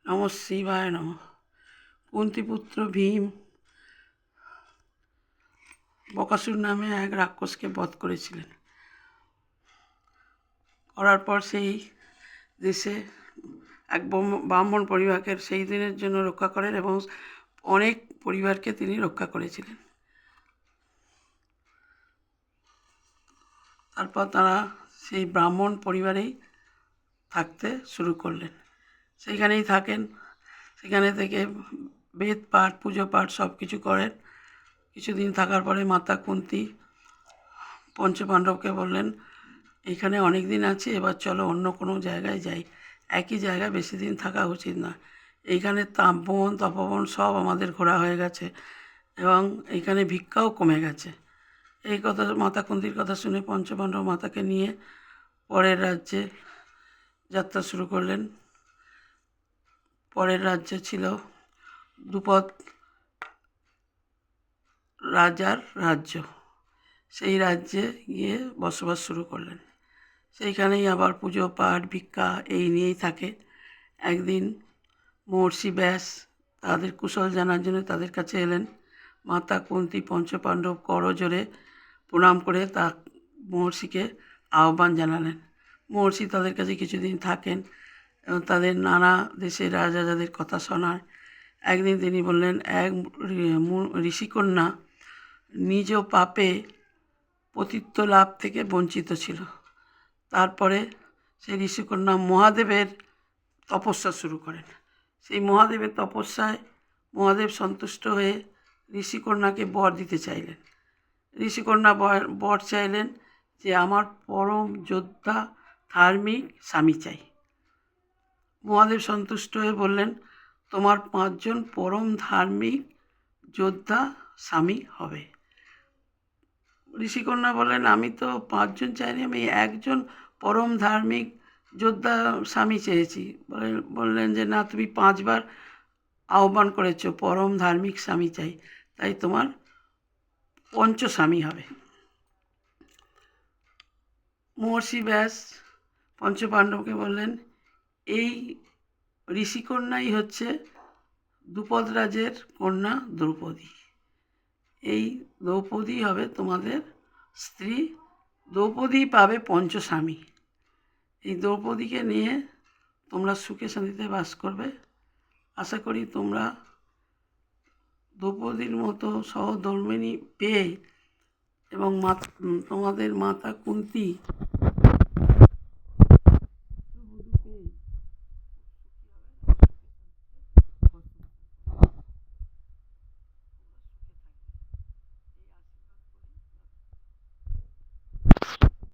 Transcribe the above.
নম শিবায় নম। কুন্তিপুত্র ভীম বকাসুর নামে এক রাক্ষসকে বধ করেছিলেন। করার পর সেই দেশে এক ব্রাহ্মণ পরিবারকে সেই দিনের জন্য রক্ষা করেন এবং অনেক পরিবারকে তিনি রক্ষা করেছিলেন। তারপর তারা সেই ব্রাহ্মণ পরিবারেই থাকতে শুরু করলেন। সেইখানেই থাকেন। সেখানে থেকে বেদ পাঠ, পুজো পাঠ সব কিছু করেন। কিছুদিন থাকার পরে মাতা কুন্তী পঞ্চপাণ্ডবকে বললেন, এইখানে অনেক দিন আছি, এবার চলো অন্য কোনো জায়গায় যাই। একই জায়গায় বেশি দিন থাকা উচিত না। এইখানে তাপবন তপবন সব আমাদের ঘোরা হয়ে গেছে এবং এইখানে ভিক্ষাও কমে গেছে। এই কথা মাতা কুন্তীর কথা শুনে পঞ্চপাণ্ডব মাতাকে নিয়ে পরের রাজ্যে যাত্রা শুরু করলেন। পরের রাজ্যে ছিল দ্রুপদ রাজার রাজ্য। সেই রাজ্যে গিয়ে বসবাস শুরু করলেন। সেইখানেই আবার পুজো পাঠ ভিক্ষা এই নিয়েই থাকে। একদিন মহর্ষি ব্যাস তাদের কুশল জানার জন্য তাদের কাছে এলেন। মাতা কুন্তী পঞ্চপাণ্ডব করজোড়ে প্রণাম করে তা মহর্ষিকে আহ্বান জানালেন। মহর্ষি তাদের কাছে কিছুদিন থাকেন এবং তাদের নানা দেশের রাজাদের কথা শোনায়। একদিন তিনি বললেন, এক ঋষিকন্যা নিজ পাপে পতিত্ব লাভ থেকে বঞ্চিত ছিল। তারপরে সেই ঋষিকন্যা মহাদেবের তপস্যা শুরু করেন। সেই মহাদেবের তপস্যায় মহাদেব সন্তুষ্ট হয়ে ঋষিকন্যাকে বর দিতে চাইলেন। ঋষিকন্যা বর চাইলেন যে আমার পরম যোদ্ধা ধার্মিক স্বামী চাই। মহাদেব সন্তুষ্ট হয়ে বললেন, তোমার 5 জন পরম ধার্মিক যোদ্ধা স্বামী হবে। ঋষিকন্যা বললেন, আমি তো 5 জন চাইনি, আমি একজন পরম ধার্মিক যোদ্ধা স্বামী চেয়েছি। বললেন যে না, তুমি 5 বার আহ্বান করেছো পরম ধার্মিক স্বামী চাই, তাই তোমার পঞ্চস্বামী হবে। মহর্ষি ব্যাস পঞ্চপাণ্ডবকে বললেন, এই ঋষিকন্যাই হচ্ছে দ্রুপদ রাজের কন্যা দ্রৌপদী। এই দ্রৌপদী হবে তোমাদের স্ত্রী। দ্রৌপদী পাবে পঞ্চস্বামী। এই দ্রৌপদীকে নিয়ে তোমরা সুখে শান্তিতে বাস করবে। আশা করি তোমরা দ্রৌপদীর মতো সহধর্মিণী পেয়ে এবং তোমাদের মাতা কুন্তী